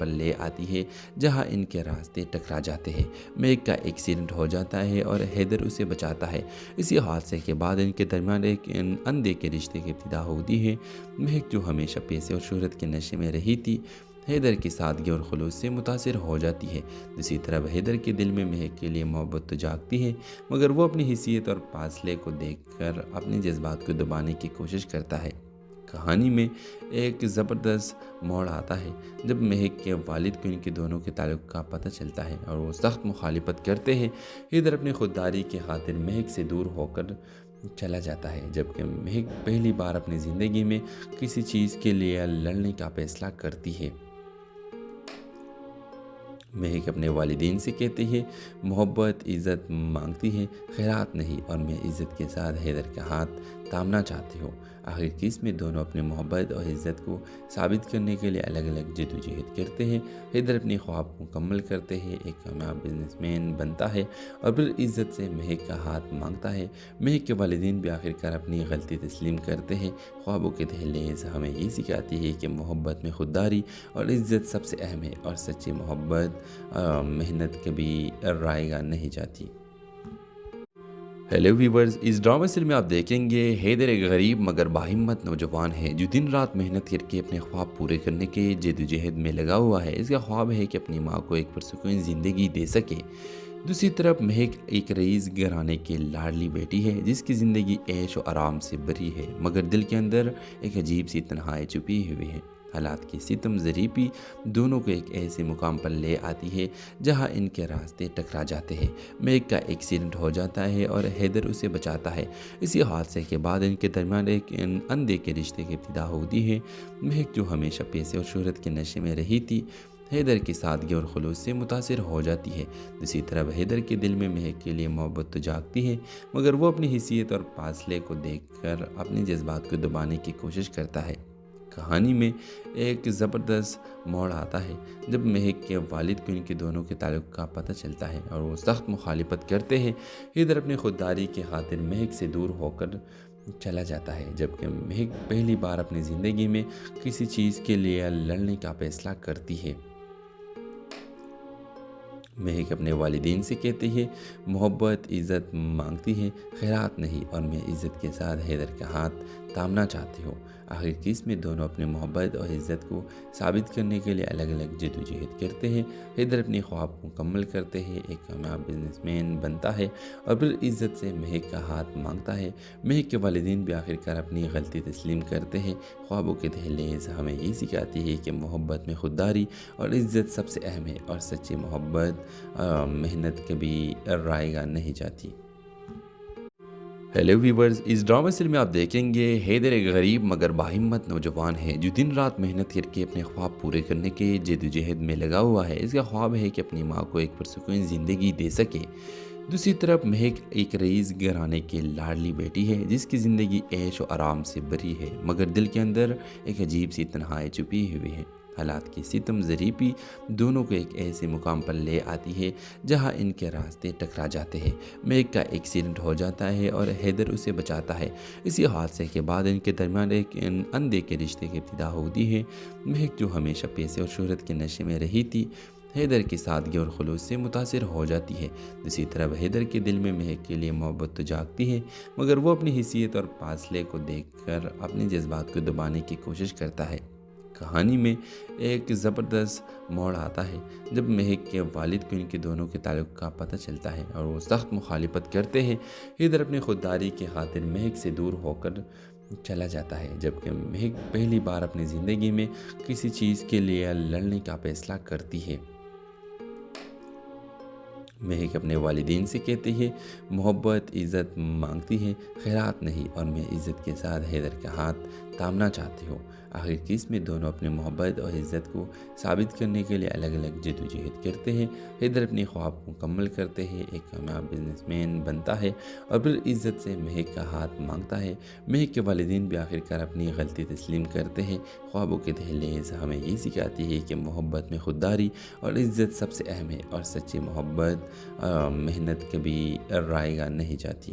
پر لے آتی ہے جہاں ان کے راستے ٹکرا جاتے ہیں۔ مہک کا ایکسیڈنٹ ہو جاتا ہے اور حیدر اسے بچاتا ہے۔ اسی حادثے کے بعد ان کے درمیان ایک اندھے کے رشتے کی ابتدا ہوتی ہے۔ مہک جو ہمیشہ پیسے اور شہرت کے نشے میں رہی تھی، حیدر کی سادگی اور خلوص سے متاثر ہو جاتی ہے۔ دوسری طرف حیدر کے دل میں مہک کے لیے محبت تو جاگتی ہے، مگر وہ اپنی حیثیت اور فاصلے کو دیکھ کر اپنے جذبات کو دبانے کی کوشش کرتا ہے۔ کہانی میں ایک زبردست موڑ آتا ہے جب مہک کے والد کو ان کے دونوں کے تعلق کا پتہ چلتا ہے اور وہ سخت مخالفت کرتے ہیں۔ حیدر اپنی خودداری کی خاطر مہک سے دور ہو کر چلا جاتا ہے، جبکہ مہک پہلی بار اپنی زندگی میں کسی چیز کے لیے لڑنے کا فیصلہ کرتی ہے۔ مہک اپنے والدین سے کہتی ہے، محبت عزت مانگتی ہے، خیرات نہیں، اور میں عزت کے ساتھ حیدر کا ہاتھ تھامنا چاہتی ہوں۔ آخر کس میں دونوں اپنے محبت اور عزت کو ثابت کرنے کے لیے الگ الگ جدوجہد کرتے ہیں۔ حیدر اپنی خواب کو مکمل کرتے ہیں، ایک کامیاب بزنس مین بنتا ہے اور پھر عزت سے مہک کا ہاتھ مانگتا ہے۔ مہک کے والدین بھی آخرکار اپنی غلطی تسلیم کرتے ہیں۔ خوابوں کے دہلیز ہمیں یہ سکھاتی ہے کہ محبت میں خودداری اور عزت سب سے اہم ہے، اور سچی محبت محنت کبھی رائے گا نہیں جاتی۔ ہیلو ویورز، اس ڈرامہ سیریل میں آپ دیکھیں گے حیدر ایک غریب مگر باہمت نوجوان ہے جو دن رات محنت کر کے اپنے خواب پورے کرنے کے جدوجہد میں لگا ہوا ہے۔ اس کا خواب ہے کہ اپنی ماں کو ایک پرسکون زندگی دے سکے۔ دوسری طرف مہک ایک رئیس گھرانے کی لاڈلی بیٹی ہے جس کی زندگی عیش و آرام سے بھری ہے، مگر دل کے اندر ایک عجیب سی تنہائی چھپی ہوئی ہے۔ حالات کی ستم ظریفی دونوں کو ایک ایسے مقام پر لے آتی ہے جہاں ان کے راستے ٹکرا جاتے ہیں۔ مہک کا ایکسیڈنٹ ہو جاتا ہے اور حیدر اسے بچاتا ہے۔ اسی حادثے کے بعد ان کے درمیان ایک اندھے کے رشتے کی ابتدا ہوتی ہے۔ مہک جو ہمیشہ پیسے اور شہرت کے نشے میں رہی تھی، حیدر کی سادگی اور خلوص سے متاثر ہو جاتی ہے۔ دوسری طرف حیدر کے دل میں مہک کے لیے محبت تو جاگتی ہے، مگر وہ اپنی حیثیت اور فاصلے کو دیکھ کر اپنے جذبات کو دبانے کی کوشش کرتا ہے۔ کہانی میں ایک زبردست موڑ آتا ہے جب مہک کے والد کو ان کے دونوں کے تعلق کا پتہ چلتا ہے اور وہ سخت مخالفت کرتے ہیں۔ حیدر اپنی خودداری کی خاطر مہک سے دور ہو کر چلا جاتا ہے، جبکہ مہک پہلی بار اپنی زندگی میں کسی چیز کے لیے لڑنے کا فیصلہ کرتی ہے۔ مہک اپنے والدین سے کہتی ہے، محبت عزت مانگتی ہے، خیرات نہیں، اور میں عزت کے ساتھ حیدر کا ہاتھ تھامنا چاہتی ہوں۔ آخر کس میں دونوں اپنے محبت اور عزت کو ثابت کرنے کے لیے الگ الگ جدوجہد کرتے ہیں۔ حیدر اپنی خواب کو مکمل کرتے ہیں، ایک کامیاب بزنس مین بنتا ہے اور پھر عزت سے مہک کا ہاتھ مانگتا ہے۔ مہک کے والدین بھی آخرکار اپنی غلطی تسلیم کرتے ہیں۔ خوابوں کے دہلیز ہمیں یہ سکھاتی ہے کہ محبت میں خودداری اور عزت سب سے اہم ہے، اور سچی محبت محنت کبھی رائے گا نہیں جاتی۔ ہیلو ویورز، اس ڈرامہ سیریل میں آپ دیکھیں گے حیدر ایک غریب مگر باہمت نوجوان ہے جو دن رات محنت کر کے اپنے خواب پورے کرنے کے جدوجہد میں لگا ہوا ہے۔ اس کا خواب ہے کہ اپنی ماں کو ایک پرسکون زندگی دے سکے۔ دوسری طرف مہک ایک رئیس گھرانے کی لاڈلی بیٹی ہے جس کی زندگی عیش و آرام سے بھری ہے، مگر دل کے اندر ایک عجیب سی تنہائی چھپی ہوئی ہے۔ حالات کی ستم ظریفی دونوں کو ایک ایسے مقام پر لے آتی ہے جہاں ان کے راستے ٹکرا جاتے ہیں۔ مہک کا ایکسیڈنٹ ہو جاتا ہے اور حیدر اسے بچاتا ہے۔ اسی حادثے کے بعد ان کے درمیان ایک اندھے کے رشتے کی ابتدا ہوتی ہے۔ مہک جو ہمیشہ پیسے اور شہرت کے نشے میں رہی تھی، حیدر کی سادگی اور خلوص سے متاثر ہو جاتی ہے۔ دوسری طرف حیدر کے دل میں مہک کے لیے محبت تو جاگتی ہے، مگر وہ اپنی حیثیت اور فاصلے کو دیکھ کر اپنے جذبات کو دبانے کی کوشش کرتا ہے۔ کہانی میں ایک زبردست موڑ آتا ہے جب مہک کے والد کو ان کے دونوں کے تعلق کا پتہ چلتا ہے اور وہ سخت مخالفت کرتے ہیں۔ حیدر اپنی خودداری کی خاطر مہک سے دور ہو کر چلا جاتا ہے، جبکہ مہک پہلی بار اپنی زندگی میں کسی چیز کے لیے لڑنے کا فیصلہ کرتی ہے۔ مہک اپنے والدین سے کہتی ہے، محبت عزت مانگتی ہے، خیرات نہیں، اور میں عزت کے ساتھ حیدر کا ہاتھ تھامنا چاہتی ہوں۔ آخر کس میں دونوں اپنے محبت اور عزت کو ثابت کرنے کے لیے الگ الگ جدوجہد کرتے ہیں۔ حیدر اپنی خواب کو مکمل کرتے ہیں، ایک کامیاب بزنس مین بنتا ہے اور پھر عزت سے مہک کا ہاتھ مانگتا ہے۔ مہک کے والدین بھی آخرکار اپنی غلطی تسلیم کرتے ہیں۔ خوابوں کے دہلیز ہمیں یہ سکھاتی ہے کہ محبت میں خودداری اور عزت سب سے اہم ہے، اور سچی محبت محنت کبھی رائے گا نہیں جاتی۔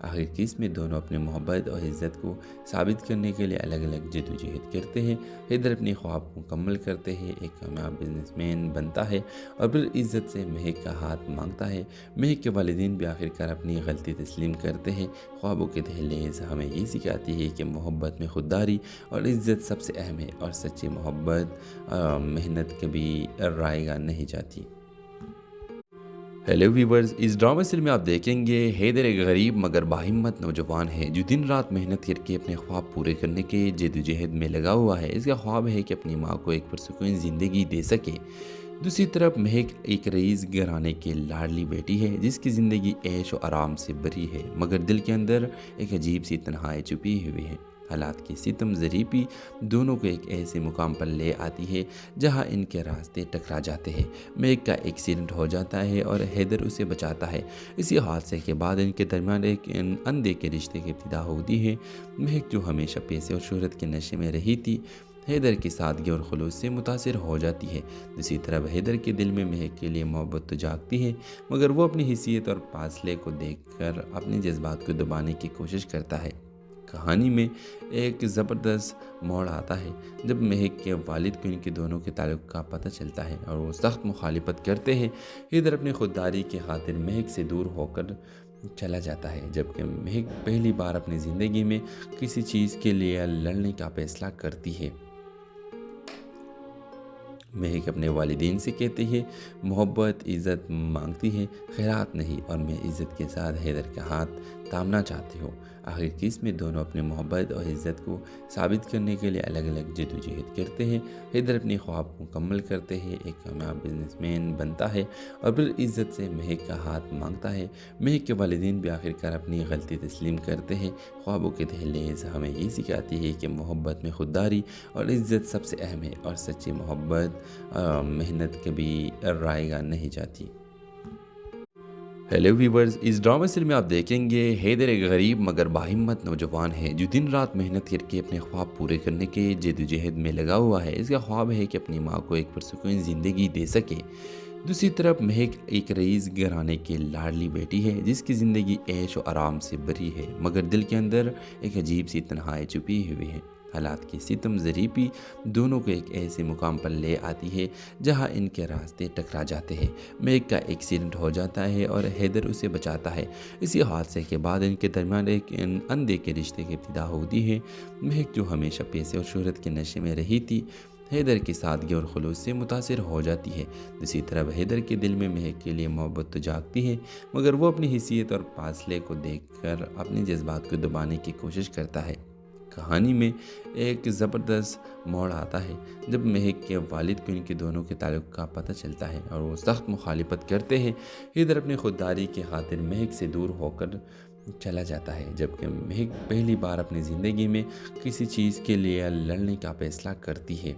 آخر میں دونوں اپنے محبت اور عزت کو ثابت کرنے کے لیے الگ الگ جدوجہد کرتے ہیں۔ حیدر اپنے خواب کو مکمل کرتے ہیں، ایک کامیاب بزنس مین بنتا ہے اور پھر عزت سے مہک کا ہاتھ مانگتا ہے۔ مہک کے والدین بھی آخرکار اپنی غلطی تسلیم کرتے ہیں۔ خوابوں کے دہلیز ہمیں یہ سکھاتی ہے کہ محبت میں خودداری اور عزت سب سے اہم ہے، اور سچی محبت محنت کبھی رائے گاہ نہیں جاتی۔ ہیلو ویورز، اس ڈرامہ سیریل میں آپ دیکھیں گے حیدر ایک غریب مگر باہمت نوجوان ہے جو دن رات محنت کر کے اپنے خواب پورے کرنے کے جدوجہد میں لگا ہوا ہے۔ اس کا خواب ہے کہ اپنی ماں کو ایک پرسکون زندگی دے سکے۔ دوسری طرف مہک ایک رئیس گھرانے کی لاڈلی بیٹی ہے جس کی زندگی عیش و آرام سے بھری ہے، مگر دل کے اندر ایک عجیب سی تنہائی چھپی ہوئی ہے۔ حالات کی ستم ظریفی دونوں کو ایک ایسے مقام پر لے آتی ہے جہاں ان کے راستے ٹکرا جاتے ہیں۔ مہک کا ایکسیڈنٹ ہو جاتا ہے اور حیدر اسے بچاتا ہے۔ اسی حادثے کے بعد ان کے درمیان ایک اندھے کے رشتے کی ابتدا ہوتی ہے۔ مہک جو ہمیشہ پیسے اور شہرت کے نشے میں رہی تھی، حیدر کی سادگی اور خلوص سے متاثر ہو جاتی ہے۔ دوسری طرف حیدر کے دل میں مہک کے لیے محبت تو جاگتی ہے، مگر وہ اپنی حیثیت اور فاصلے کو دیکھ کر اپنے جذبات کو دبانے کی کوشش کرتا ہے۔ کہانی میں ایک زبردست موڑ آتا ہے جب مہک کے والد کو ان کے دونوں کے تعلق کا پتہ چلتا ہے اور وہ سخت مخالفت کرتے ہیں۔ حیدر اپنی خودداری کی خاطر مہک سے دور ہو کر چلا جاتا ہے، جبکہ مہک پہلی بار اپنی زندگی میں کسی چیز کے لیے لڑنے کا فیصلہ کرتی ہے۔ مہک اپنے والدین سے کہتی ہے، محبت عزت مانگتی ہے، خیرات نہیں، اور میں عزت کے ساتھ حیدر کا ہاتھ تامنا چاہتی ہوں۔ آخر میں دونوں اپنے محبت اور عزت کو ثابت کرنے کے لیے الگ الگ جدوجہد کرتے ہیں۔ حیدر اپنے خواب کو مکمل کرتے ہیں، ایک کامیاب بزنس مین بنتا ہے اور پھر عزت سے مہک کا ہاتھ مانگتا ہے۔ مہک کے والدین بھی آخرکار اپنی غلطی تسلیم کرتے ہیں۔ خوابوں کے دہلیز ہمیں یہ سکھاتی ہے کہ محبت میں خودداری اور عزت سب سے اہم ہے، اور سچی محبت محنت کبھی رائے گاہ نہیں جاتی۔ ہیلو ویورز، اس ڈرامہ سیریل میں آپ دیکھیں گے حیدر ایک غریب مگر باہمت نوجوان ہے جو دن رات محنت کر کے اپنے خواب پورے کرنے کے جدوجہد میں لگا ہوا ہے۔ اس کا خواب ہے کہ اپنی ماں کو ایک پرسکون زندگی دے سکے۔ دوسری طرف مہک ایک رئیس گھرانے کی لاڈلی بیٹی ہے جس کی زندگی عیش و آرام سے بھری ہے، مگر دل کے اندر ایک عجیب سی تنہائی چھپی ہوئی ہے۔ حالات کی ستم ظریفی دونوں کو ایک ایسے مقام پر لے آتی ہے جہاں ان کے راستے ٹکرا جاتے ہیں۔ مہک کا ایکسیڈنٹ ہو جاتا ہے اور حیدر اسے بچاتا ہے۔ اسی حادثے کے بعد ان کے درمیان ایک اندھے کے رشتے کی ابتدا ہوتی ہے۔ مہک جو ہمیشہ پیسے اور شہرت کے نشے میں رہی تھی، حیدر کی سادگی اور خلوص سے متاثر ہو جاتی ہے۔ دوسری طرف حیدر کے دل میں مہک کے لیے محبت تو جاگتی ہے، مگر وہ اپنی حیثیت اور فاصلے کو دیکھ کر اپنے جذبات کو دبانے کی کوشش کرتا ہے۔ کہانی میں ایک زبردست موڑ آتا ہے جب مہک کے والد کو ان کے دونوں کے تعلق کا پتہ چلتا ہے اور وہ سخت مخالفت کرتے ہیں۔ حیدر اپنی خودداری کی خاطر مہک سے دور ہو کر چلا جاتا ہے، جبکہ مہک پہلی بار اپنی زندگی میں کسی چیز کے لیے لڑنے کا فیصلہ کرتی ہے۔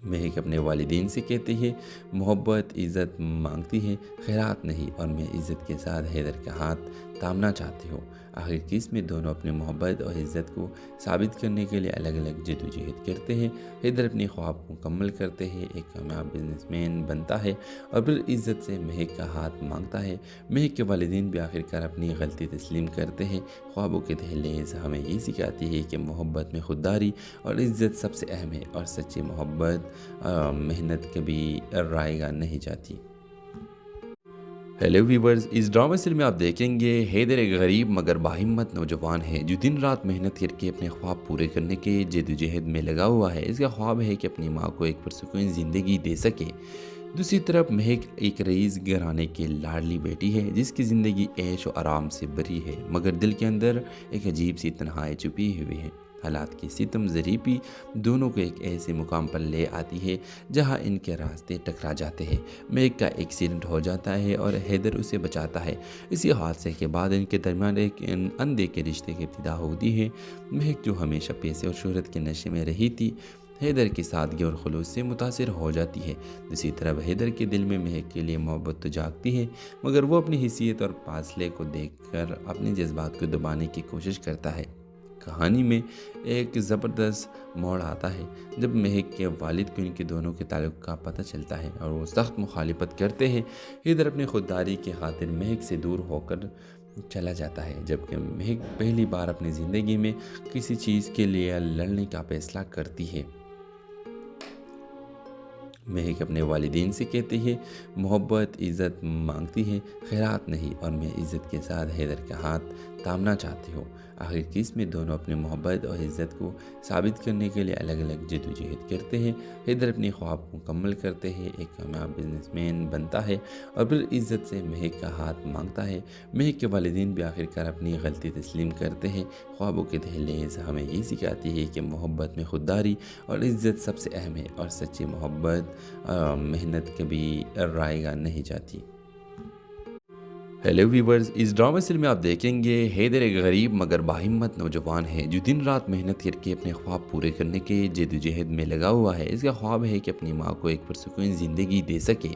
مہک اپنے والدین سے کہتی ہے، محبت عزت مانگتی ہے، خیرات نہیں، اور میں عزت کے ساتھ حیدر کا ہاتھ تامنا چاہتی ہوں۔ آخر میں دونوں اپنے محبت اور عزت کو ثابت کرنے کے لیے الگ الگ جدوجہد کرتے ہیں۔ حیدر اپنے خواب کو مکمل کرتے ہیں، ایک کامیاب بزنس مین بنتا ہے اور پھر عزت سے مہک کا ہاتھ مانگتا ہے۔ مہک کے والدین بھی آخرکار اپنی غلطی تسلیم کرتے ہیں۔ خوابوں کے دہلیز ہمیں یہ سکھاتی ہے کہ محبت میں خودداری اور عزت سب سے اہم ہے، اور سچی محبت محنت کبھی رائے گاہ نہیں جاتی۔ ہیلو ویورز، اس ڈرامہ سیریل میں آپ دیکھیں گے حیدر ایک غریب مگر باہمت نوجوان ہے جو دن رات محنت کر کے اپنے خواب پورے کرنے کے جدوجہد میں لگا ہوا ہے۔ اس کا خواب ہے کہ اپنی ماں کو ایک پرسکون زندگی دے سکے۔ دوسری طرف مہک ایک رئیس گھرانے کی لاڈلی بیٹی ہے جس کی زندگی عیش و آرام سے بھری ہے، مگر دل کے اندر ایک عجیب سی تنہائی چھپی ہوئی ہے۔ حالات کی ستم ظریفی دونوں کو ایک ایسے مقام پر لے آتی ہے جہاں ان کے راستے ٹکرا جاتے ہیں۔ مہک کا ایکسیڈنٹ ہو جاتا ہے اور حیدر اسے بچاتا ہے۔ اسی حادثے کے بعد ان کے درمیان ایک اندھے کے رشتے کی ابتدا ہوتی ہے۔ مہک جو ہمیشہ پیسے اور شہرت کے نشے میں رہی تھی، حیدر کی سادگی اور خلوص سے متاثر ہو جاتی ہے۔ دوسری طرف حیدر کے دل میں مہک کے لیے محبت تو جاگتی ہے، مگر وہ اپنی حیثیت اور فاصلے کو دیکھ کر اپنے جذبات کو دبانے کی کوشش کرتا ہے۔ کہانی میں ایک زبردست موڑ آتا ہے جب مہک کے والد کو ان کے دونوں کے تعلق کا پتہ چلتا ہے اور وہ سخت مخالفت کرتے ہیں۔ حیدر اپنی خودداری کی خاطر مہک سے دور ہو کر چلا جاتا ہے، جبکہ مہک پہلی بار اپنی زندگی میں کسی چیز کے لیے لڑنے کا فیصلہ کرتی ہے۔ مہک اپنے والدین سے کہتی ہے، محبت عزت مانگتی ہے، خیرات نہیں، اور میں عزت کے ساتھ حیدر کا ہاتھ تھامنا چاہتی ہوں۔ آخر کس میں دونوں اپنے محبت اور عزت کو ثابت کرنے کے لیے الگ الگ جدوجہد کرتے ہیں۔ حیدر اپنی خواب کو مکمل کرتے ہیں، ایک کامیاب بزنس مین بنتا ہے اور پھر عزت سے مہک کا ہاتھ مانگتا ہے۔ مہک کے والدین بھی آخرکار اپنی غلطی تسلیم کرتے ہیں۔ خوابوں کے دہلیز ہمیں یہ سکھاتی ہے کہ محبت میں خودداری اور عزت سب سے اہم ہے، اور سچی محبت محنت کبھی رائیگاں نہیں جاتی۔ ہیلو ویورز، اس ڈرامہ سیریل میں آپ دیکھیں گے حیدر ایک غریب مگر باہمت نوجوان ہے جو دن رات محنت کر کے اپنے خواب پورے کرنے کے جدوجہد میں لگا ہوا ہے۔ اس کا خواب ہے کہ اپنی ماں کو ایک پرسکون زندگی دے سکے۔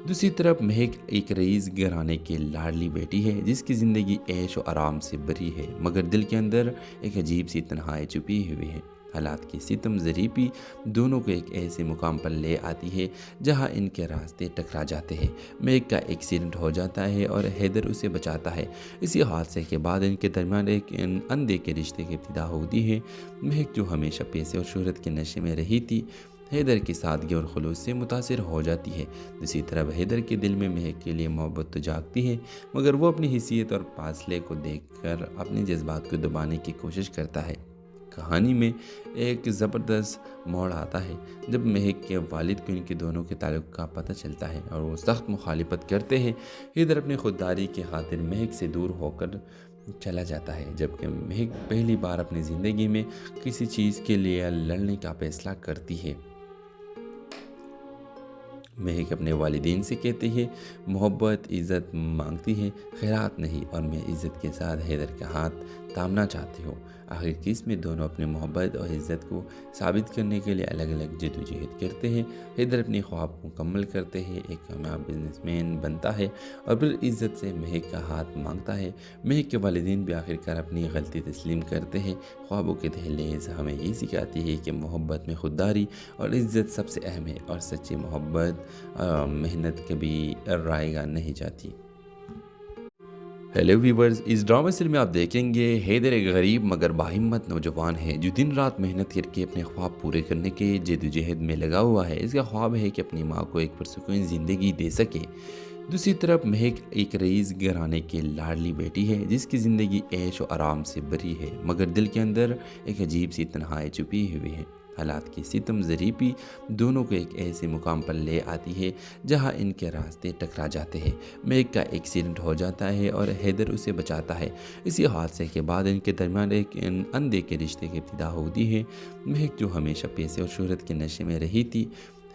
دوسری طرف مہک ایک رئیس گھرانے کی لاڈلی بیٹی ہے جس کی زندگی عیش و آرام سے بھری ہے، مگر دل کے اندر ایک عجیب سی تنہائی چھپی ہوئی ہے۔ حالات کی ستم ظریفی دونوں کو ایک ایسے مقام پر لے آتی ہے جہاں ان کے راستے ٹکرا جاتے ہیں۔ مہک کا ایکسیڈنٹ ہو جاتا ہے اور حیدر اسے بچاتا ہے۔ اسی حادثے کے بعد ان کے درمیان ایک اندھے کے رشتے کی ابتدا ہوتی ہے۔ مہک جو ہمیشہ پیسے اور شہرت کے نشے میں رہی تھی، حیدر کی سادگی اور خلوص سے متاثر ہو جاتی ہے۔ دوسری طرف حیدر کے دل میں مہک کے لیے محبت تو جاگتی ہے، مگر وہ اپنی حیثیت اور فاصلے کو دیکھ کر اپنے جذبات کو دبانے کی کوشش کرتا ہے۔ کہانی میں ایک زبردست موڑ آتا ہے جب مہک کے والد کو ان کے دونوں کے تعلق کا پتہ چلتا ہے اور وہ سخت مخالفت کرتے ہیں۔ حیدر اپنی خودداری کی خاطر مہک سے دور ہو کر چلا جاتا ہے، جبکہ مہک پہلی بار اپنی زندگی میں کسی چیز کے لیے لڑنے کا فیصلہ کرتی ہے۔ مہک اپنے والدین سے کہتی ہے، محبت عزت مانگتی ہے، خیرات نہیں، اور میں عزت کے ساتھ حیدر کا ہاتھ تھامنا چاہتی ہوں۔ آخر کس میں دونوں اپنے محبت اور عزت کو ثابت کرنے کے لیے الگ الگ جدوجہد کرتے ہیں۔ حیدر اپنی خواب کو مکمل کرتے ہیں، ایک کامیاب بزنس مین بنتا ہے اور پھر عزت سے مہک کا ہاتھ مانگتا ہے۔ مہک کے والدین بھی آخرکار اپنی غلطی تسلیم کرتے ہیں۔ خوابوں کے دہلیز ہمیں یہ سکھاتی ہے کہ محبت میں خودداری اور عزت سب سے اہم ہے، اور سچی محبت محنت کبھی رائیگاں نہیں جاتی۔ ہیلو ویورز، اس ڈرامہ سیریل میں آپ دیکھیں گے حیدر ایک غریب مگر باہمت نوجوان ہے جو دن رات محنت کر کے اپنے خواب پورے کرنے کے جدوجہد میں لگا ہوا ہے۔ اس کا خواب ہے کہ اپنی ماں کو ایک پرسکون زندگی دے سکے۔ دوسری طرف مہک ایک رئیس گھرانے کی لاڈلی بیٹی ہے جس کی زندگی عیش و آرام سے بھری ہے، مگر دل کے اندر ایک عجیب سی تنہائی چھپی ہوئی ہے۔ حالات کی ستم ظریفی دونوں کو ایک ایسے مقام پر لے آتی ہے جہاں ان کے راستے ٹکرا جاتے ہیں۔ مہک کا ایکسیڈنٹ ہو جاتا ہے اور حیدر اسے بچاتا ہے۔ اسی حادثے کے بعد ان کے درمیان ایک اندھے کے رشتے کی ابتدا ہوتی ہے۔ مہک جو ہمیشہ پیسے اور شہرت کے نشے میں رہی تھی،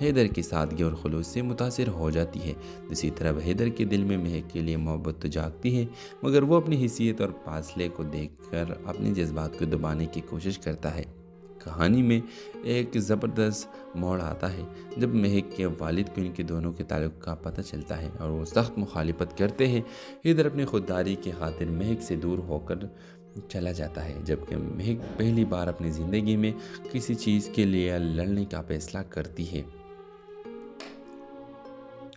حیدر کی سادگی اور خلوص سے متاثر ہو جاتی ہے۔ دوسری طرف حیدر کے دل میں مہک کے لیے محبت تو جاگتی ہے، مگر وہ اپنی حیثیت اور فاصلے کو دیکھ کر اپنے جذبات کو دبانے کی کوشش کرتا ہے۔ کہانی میں ایک زبردست موڑ آتا ہے جب مہک کے والد کو ان کے دونوں کے تعلق کا پتہ چلتا ہے اور وہ سخت مخالفت کرتے ہیں۔ حیدر اپنی خودداری کی خاطر مہک سے دور ہو کر چلا جاتا ہے، جبکہ مہک پہلی بار اپنی زندگی میں کسی چیز کے لیے لڑنے کا فیصلہ کرتی ہے۔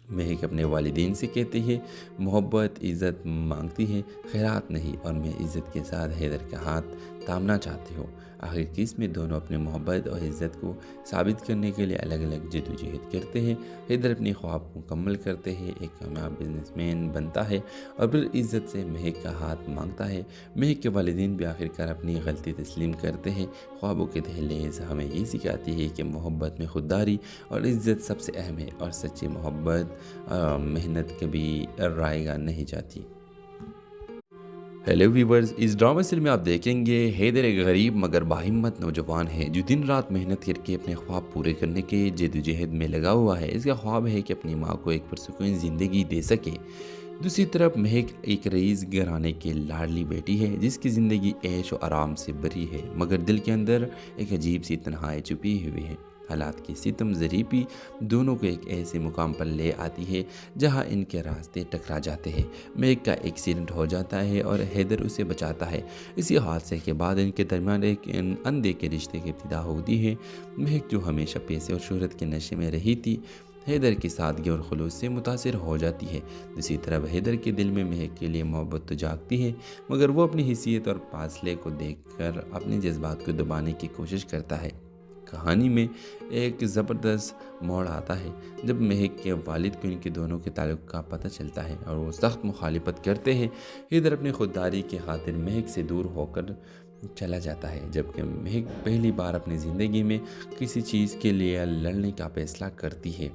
مہک اپنے والدین سے کہتی ہے، محبت عزت مانگتی ہے، خیرات نہیں، اور میں عزت کے ساتھ حیدر کا ہاتھ تھامنا چاہتی ہوں۔ آخر کس میں دونوں اپنے محبت اور عزت کو ثابت کرنے کے لیے الگ الگ جدوجہد کرتے ہیں۔ حیدر اپنی خواب کو مکمل کرتے ہیں، ایک کامیاب بزنس مین بنتا ہے اور پھر عزت سے مہک کا ہاتھ مانگتا ہے۔ مہک کے والدین بھی آخرکار اپنی غلطی تسلیم کرتے ہیں۔ خوابوں کے دہلیز ہمیں یہ سکھاتی ہے کہ محبت میں خودداری اور عزت سب سے اہم ہے، اور سچی محبت محنت کبھی رائیگاں نہیں جاتی۔ ہیلو ویورز، اس ڈرامہ سیریل میں آپ دیکھیں گے حیدر ایک غریب مگر باہمت نوجوان ہے جو دن رات محنت کر کے اپنے خواب پورے کرنے کے جدوجہد میں لگا ہوا ہے۔ اس کا خواب ہے کہ اپنی ماں کو ایک پرسکون زندگی دے سکے۔ دوسری طرف مہک ایک رئیس گھرانے کی لاڈلی بیٹی ہے جس کی زندگی عیش و آرام سے بھری ہے، مگر دل کے اندر ایک عجیب سی تنہائی چھپی ہوئی ہے۔ حالات کی ستم ظریفی دونوں کو ایک ایسے مقام پر لے آتی ہے جہاں ان کے راستے ٹکرا جاتے ہیں۔ مہک کا ایکسیڈنٹ ہو جاتا ہے اور حیدر اسے بچاتا ہے۔ اسی حادثے کے بعد ان کے درمیان ایک اندھے کے رشتے کی ابتدا ہوتی ہے۔ مہک جو ہمیشہ پیسے اور شہرت کے نشے میں رہی تھی، حیدر کی سادگی اور خلوص سے متاثر ہو جاتی ہے۔ دوسری طرف حیدر کے دل میں مہک کے لیے محبت تو جاگتی ہے، مگر وہ اپنی حیثیت اور فاصلے کو دیکھ کر اپنے جذبات کو دبانے کی کوشش کرتا ہے۔ کہانی میں ایک زبردست موڑ آتا ہے جب مہک کے والد کو ان کے دونوں کے تعلق کا پتہ چلتا ہے اور وہ سخت مخالفت کرتے ہیں۔ حیدر اپنی خودداری کی خاطر مہک سے دور ہو کر چلا جاتا ہے، جبکہ مہک پہلی بار اپنی زندگی میں کسی چیز کے لیے لڑنے کا فیصلہ کرتی ہے۔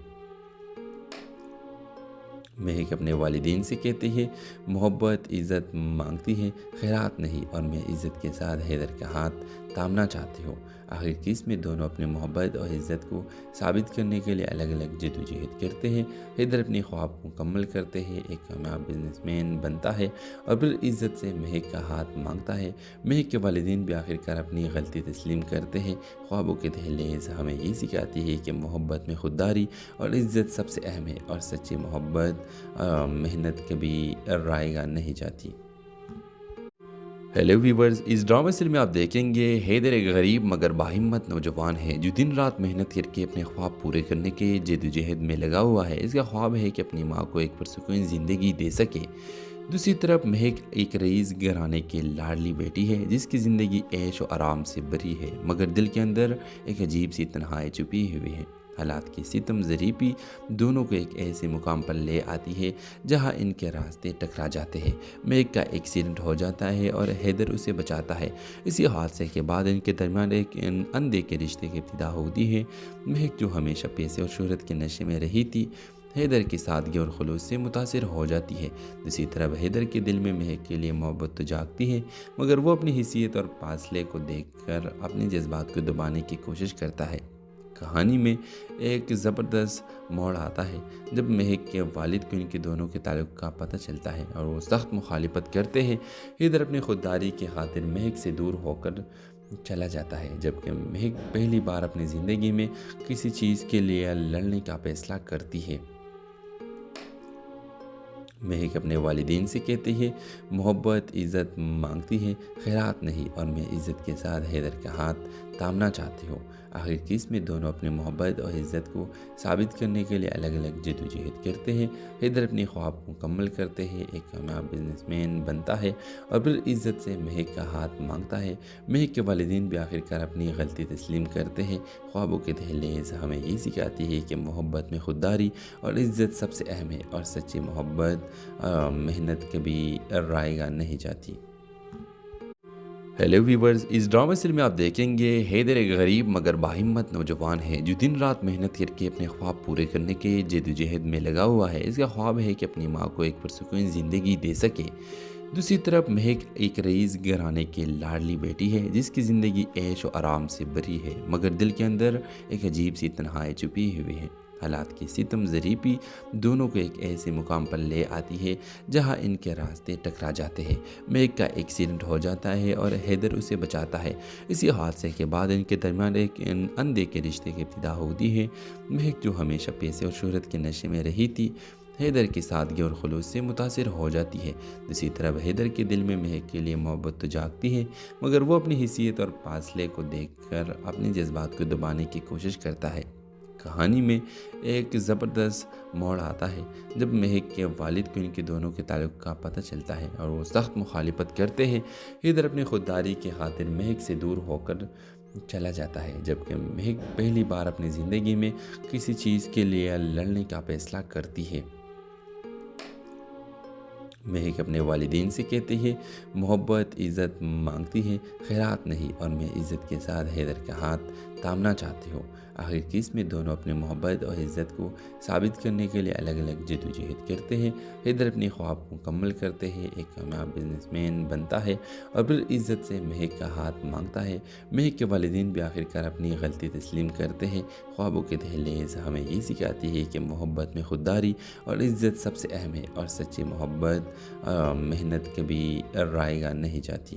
مہک اپنے والدین سے کہتی ہے، محبت عزت مانگتی ہے، خیرات نہیں، اور میں عزت کے ساتھ حیدر کا ہاتھ تھامنا چاہتی ہوں۔ آخر کس میں دونوں اپنے محبت اور عزت کو ثابت کرنے کے لیے الگ الگ جدوجہد کرتے ہیں۔ حیدر اپنی خواب کو مکمل کرتے ہیں، ایک کامیاب بزنس مین بنتا ہے اور پھر عزت سے مہک کا ہاتھ مانگتا ہے۔ مہک کے والدین بھی آخرکار اپنی غلطی تسلیم کرتے ہیں۔ خوابوں کے دہلیز ہمیں یہ سکھاتی ہے کہ محبت میں خودداری اور عزت سب سے اہم ہے، اور سچی محبت محنت کبھی رائے گا نہیں جاتی۔ ہیلو ویورز، اس ڈرامہ سیریل میں آپ دیکھیں گے حیدر ایک غریب مگر باہمت نوجوان ہے جو دن رات محنت کر کے اپنے خواب پورے کرنے کے جدوجہد میں لگا ہوا ہے۔ اس کا خواب ہے کہ اپنی ماں کو ایک پرسکون زندگی دے سکے۔ دوسری طرف مہک ایک رئیس گھرانے کی لاڈلی بیٹی ہے جس کی زندگی عیش و آرام سے بھری ہے، مگر دل کے اندر ایک عجیب سی تنہائی چھپی ہوئی ہے۔ حالات کی ستم ظریفی دونوں کو ایک ایسے مقام پر لے آتی ہے جہاں ان کے راستے ٹکرا جاتے ہیں۔ مہک کا ایکسیڈنٹ ہو جاتا ہے اور حیدر اسے بچاتا ہے۔ اسی حادثے کے بعد ان کے درمیان ایک اندھے کے رشتے کی ابتدا ہوتی ہے۔ مہک جو ہمیشہ پیسے اور شہرت کے نشے میں رہی تھی، حیدر کی سادگی اور خلوص سے متاثر ہو جاتی ہے۔ دوسری طرف حیدر کے دل میں مہک کے لیے محبت تو جاگتی ہے، مگر وہ اپنی حیثیت اور فاصلے کو دیکھ کر اپنے جذبات کو دبانے کی کوشش کرتا ہے۔ کہانی میں ایک زبردست موڑ آتا ہے جب مہک کے والد کو ان کے دونوں کے تعلق کا پتہ چلتا ہے اور وہ سخت مخالفت کرتے ہیں۔ حیدر اپنی خودداری کی خاطر مہک سے دور ہو کر چلا جاتا ہے، جبکہ مہک پہلی بار اپنی زندگی میں کسی چیز کے لیے لڑنے کا فیصلہ کرتی ہے۔ مہک اپنے والدین سے کہتی ہے، محبت عزت مانگتی ہے، خیرات نہیں، اور میں عزت کے ساتھ حیدر کا ہاتھ تھامنا چاہتی ہوں۔ آخر کس میں دونوں اپنے محبت اور عزت کو ثابت کرنے کے لیے الگ الگ جدوجہد کرتے ہیں۔ حیدر اپنی خواب کو مکمل کرتے ہیں، ایک کامیاب بزنس مین بنتا ہے اور پھر عزت سے مہک کا ہاتھ مانگتا ہے۔ مہک کے والدین بھی آخرکار اپنی غلطی تسلیم کرتے ہیں۔ خوابوں کے دہلیز ہمیں یہ سکھاتی ہے کہ محبت میں خودداری اور عزت سب سے اہم ہے، اور سچی محبت محنت کبھی رائے گا نہیں جاتی۔ ہیلو ویورز، اس ڈرامہ سیریل میں آپ دیکھیں گے حیدر ایک غریب مگر باہمت نوجوان ہے جو دن رات محنت کر کے اپنے خواب پورے کرنے کے جدوجہد میں لگا ہوا ہے۔ اس کا خواب ہے کہ اپنی ماں کو ایک پرسکون زندگی دے سکے۔ دوسری طرف مہک ایک رئیس گھرانے کی لاڈلی بیٹی ہے جس کی زندگی عیش و آرام سے بھری ہے، مگر دل کے اندر ایک عجیب سی تنہائی چھپی ہوئی ہے۔ حالات کی ستم ظریفی دونوں کو ایک ایسے مقام پر لے آتی ہے جہاں ان کے راستے ٹکرا جاتے ہیں۔ مہک کا ایکسیڈنٹ ہو جاتا ہے اور حیدر اسے بچاتا ہے۔ اسی حادثے کے بعد ان کے درمیان ایک اندھے کے رشتے کی ابتدا ہوتی ہے۔ مہک جو ہمیشہ پیسے اور شہرت کے نشے میں رہی تھی، حیدر کی سادگی اور خلوص سے متاثر ہو جاتی ہے۔ دوسری طرف حیدر کے دل میں مہک کے لیے محبت تو جاگتی ہے، مگر وہ اپنی حیثیت اور فاصلے کو دیکھ کر اپنے جذبات کو دبانے کی کوشش کرتا ہے۔ کہانی میں ایک زبردست موڑ آتا ہے جب مہک کے والد کو ان کے دونوں کے تعلق کا پتہ چلتا ہے اور وہ سخت مخالفت کرتے ہیں۔ حیدر اپنی خودداری کی خاطر مہک سے دور ہو کر چلا جاتا ہے، جبکہ مہک پہلی بار اپنی زندگی میں کسی چیز کے لیے لڑنے کا فیصلہ کرتی ہے۔ مہک اپنے والدین سے کہتی ہے، محبت عزت مانگتی ہے، خیرات نہیں، اور میں عزت کے ساتھ حیدر کا ہاتھ تھامنا چاہتی ہوں۔ آخر کس میں دونوں اپنے محبت اور عزت کو ثابت کرنے کے لیے الگ الگ جدوجہد کرتے ہیں۔ حیدر اپنی خواب کو مکمل کرتے ہیں، ایک کامیاب بزنس مین بنتا ہے اور پھر عزت سے مہک کا ہاتھ مانگتا ہے۔ مہک کے والدین بھی آخرکار اپنی غلطی تسلیم کرتے ہیں۔ خوابوں کے دہلیز ہمیں یہ سکھاتی ہے کہ محبت میں خودداری اور عزت سب سے اہم ہے، اور سچی محبت محنت کبھی رائے گا نہیں جاتی۔